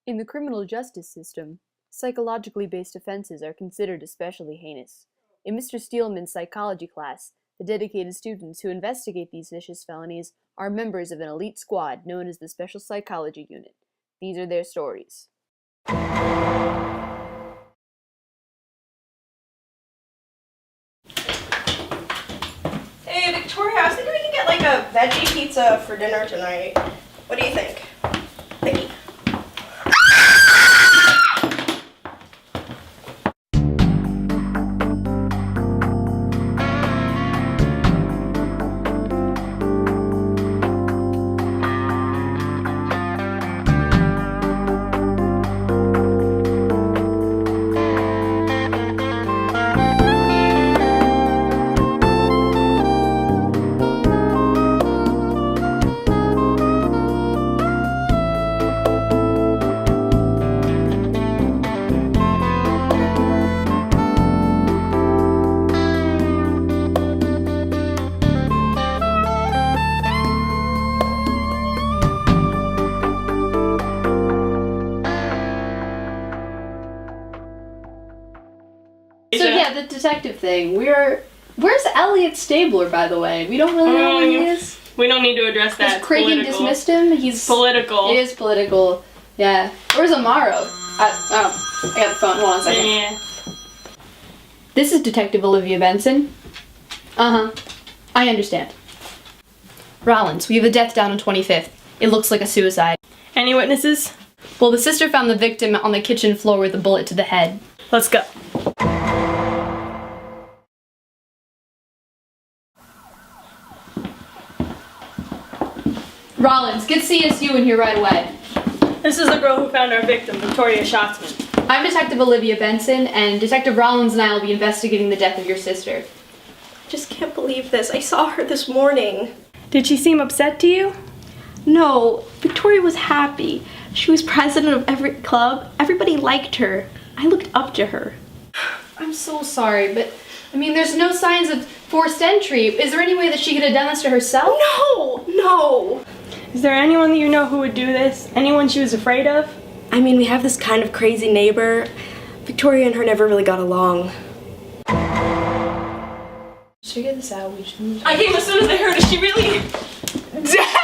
In the criminal justice system, psychologically based offenses are considered especially heinous. In Mr. Steelman's psychology class, the dedicated students who investigate these vicious felonies are members of an elite squad known as the Special Psychology Unit. These are their stories. Hey, Victoria, I was thinking we could get like a veggie pizza for dinner tonight. What do you think? Vicky? So yeah, the detective thing. Where's Elliot Stabler, by the way? We don't really know who he is. We don't need to address that. Has Cragen dismissed him? He's political. It is political. Yeah. Where's Amaro? I got the phone. Hold on a second. Yeah. This is Detective Olivia Benson. I understand. Rollins, we have a death down on 25th. It looks like a suicide. Any witnesses? Well, the sister found the victim on the kitchen floor with a bullet to the head. Let's go. Rollins, get CSU in here right away. This is the girl who found our victim, Victoria Schatzman. I'm Detective Olivia Benson, and Detective Rollins and I will be investigating the death of your sister. I just can't believe this. I saw her this morning. Did she seem upset to you? No, Victoria was happy. She was president of every club. Everybody liked her. I looked up to her. I'm so sorry, but there's no signs of forced entry. Is there any way that she could have done this to herself? No! Is there anyone that you know who would do this? Anyone she was afraid of? We have this kind of crazy neighbor. Victoria and her never really got along. Should we get this out? I came as soon as I heard it. Is she really dead?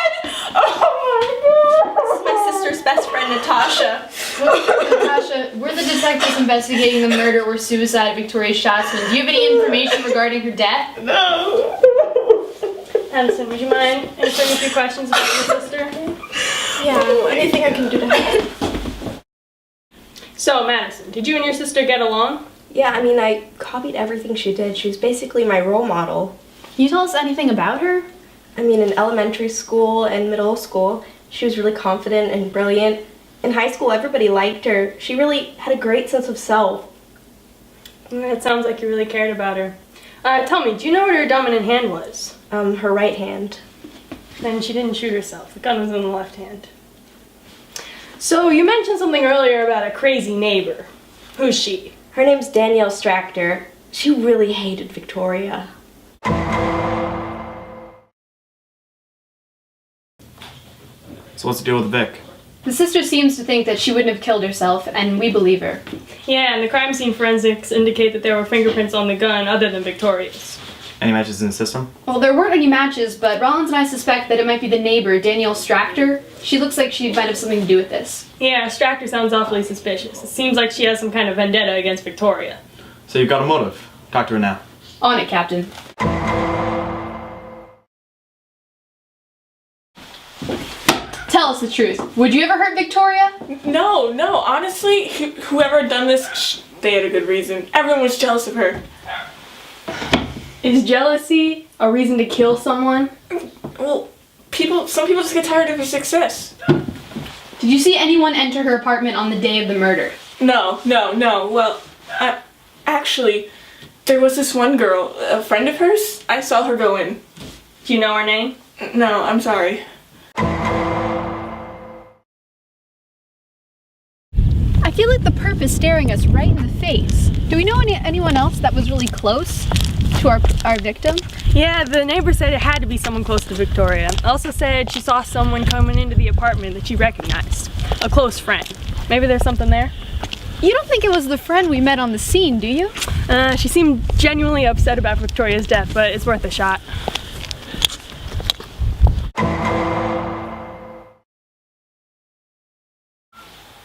Oh my god! This is my sister's best friend, Natasha. Natasha, we're the detectives investigating the murder or suicide of Victoria Schatzman. Do you have any information regarding her death? No. Addison, would you mind answering a few questions about your sister? Yeah, anything I can do to help. So, Madison, did you and your sister get along? Yeah, I copied everything she did. She was basically my role model. Can you tell us anything about her? In elementary school and middle school, she was really confident and brilliant. In high school, everybody liked her. She really had a great sense of self. It sounds like you really cared about her. Tell me, do you know what her dominant hand was? Her right hand. Then she didn't shoot herself. The gun was in the left hand. So, you mentioned something earlier about a crazy neighbor. Who's she? Her name's Danielle Stractor. She really hated Victoria. So what's the deal with Vic? The sister seems to think that she wouldn't have killed herself, and we believe her. Yeah, and the crime scene forensics indicate that there were fingerprints on the gun other than Victoria's. Any matches in the system? Well, there weren't any matches, but Rollins and I suspect that it might be the neighbor, Danielle Stractor. She looks like she might have something to do with this. Yeah, Stractor sounds awfully suspicious. It seems like she has some kind of vendetta against Victoria. So you've got a motive. Talk to her now. On it, Captain. Tell us the truth. Would you ever hurt Victoria? No, honestly, whoever had done this, they had a good reason. Everyone was jealous of her. Is jealousy a reason to kill someone? Well, some people just get tired of her success. Did you see anyone enter her apartment on the day of the murder? No. Well, actually, there was this one girl, a friend of hers. I saw her go in. Do you know her name? No, I'm sorry. I feel like the perp is staring us right in the face. Do we know anyone else that was really close to our victim? Yeah, the neighbor said it had to be someone close to Victoria. Also said she saw someone coming into the apartment that she recognized. A close friend. Maybe there's something there. You don't think it was the friend we met on the scene, do you? She seemed genuinely upset about Victoria's death, but it's worth a shot.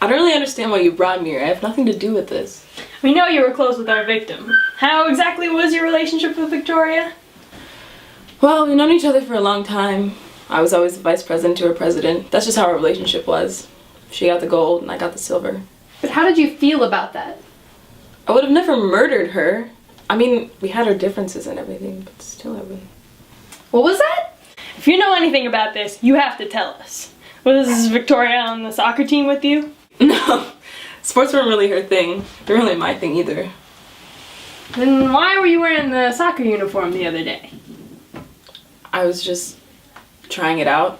I don't really understand why you brought me here. I have nothing to do with this. We know you were close with our victim. How exactly was your relationship with Victoria? Well, we've known each other for a long time. I was always the vice president to her president. That's just how our relationship was. She got the gold and I got the silver. But how did you feel about that? I would have never murdered her. I mean, we had our differences and everything, but still I would. What was that? If you know anything about this, you have to tell us. Was Victoria on the soccer team with you? No, sports weren't really her thing. They're really my thing either. Then why were you wearing the soccer uniform the other day? I was just trying it out.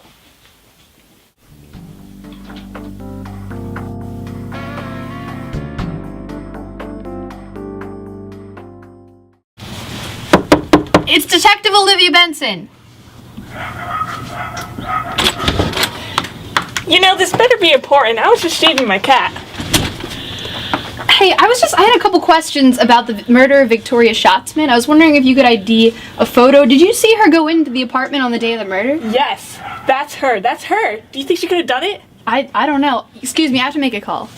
It's Detective Olivia Benson. You know, this better be important. I was just feeding my cat. Hey, I had a couple questions about the murder of Victoria Schatzman. I was wondering if you could ID a photo. Did you see her go into the apartment on the day of the murder? Yes, that's her. That's her. Do you think she could have done it? I don't know. Excuse me, I have to make a call.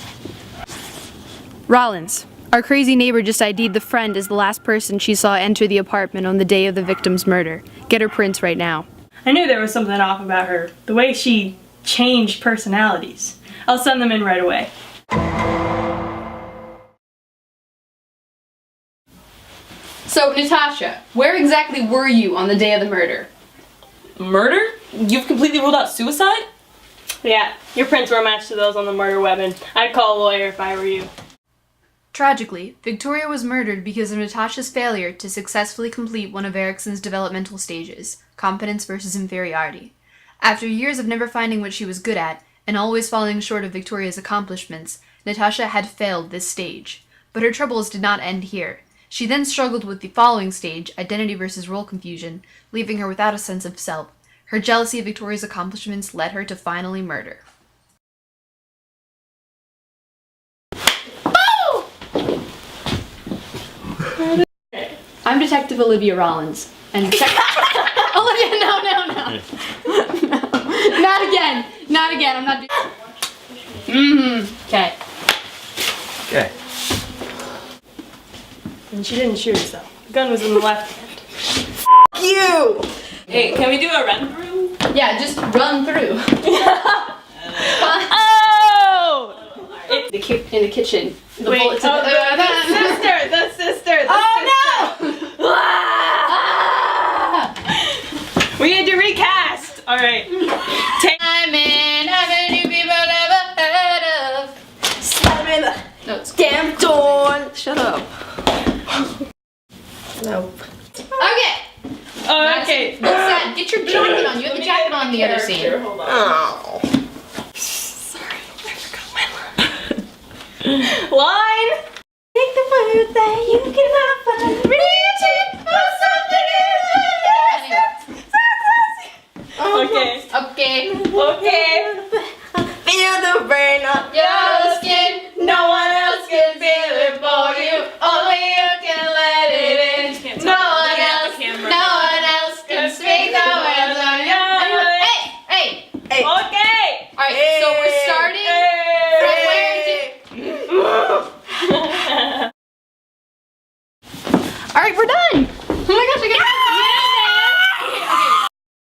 Rollins, our crazy neighbor just ID'd the friend as the last person she saw enter the apartment on the day of the victim's murder. Get her prints right now. I knew there was something off about her. The way she changed personalities. I'll send them in right away. So, Natasha, where exactly were you on the day of the murder? Murder? You've completely ruled out suicide? Yeah, your prints were a match to those on the murder weapon. I'd call a lawyer if I were you. Tragically, Victoria was murdered because of Natasha's failure to successfully complete one of Erickson's developmental stages, competence versus inferiority. After years of never finding what she was good at, and always falling short of Victoria's accomplishments, Natasha had failed this stage. But her troubles did not end here. She then struggled with the following stage, identity versus role confusion, leaving her without a sense of self. Her jealousy of Victoria's accomplishments led her to finally murder. I'm Detective Olivia Rollins. And Olivia, no. Not again. Not again. I'm not doing. Okay. Okay. And she didn't shoot herself. The gun was in the left hand. You! Hey, can we do a run through? Yeah, just run through. Oh! In the kitchen. The Wait, bullets. the sister! Oh no! We had to recast! Alright. I'm in avenue people never heard of. Slamming the No, it's damn door. Shut up. Nope. okay. Oh, okay. What's that? Get your jacket on. You had the jacket on the other scene. Hold on. Oh. Sorry, I forgot my line. Line! Take the word that you cannot find. Reach it for something Okay. Okay. Okay. Feel the burn on Your skin. No one else can feel it for you. Only you can let it in. No one else can speak the words on your Hey. Hey. Okay. All right. So we're starting from where to. All right, we're done. Oh my gosh, I got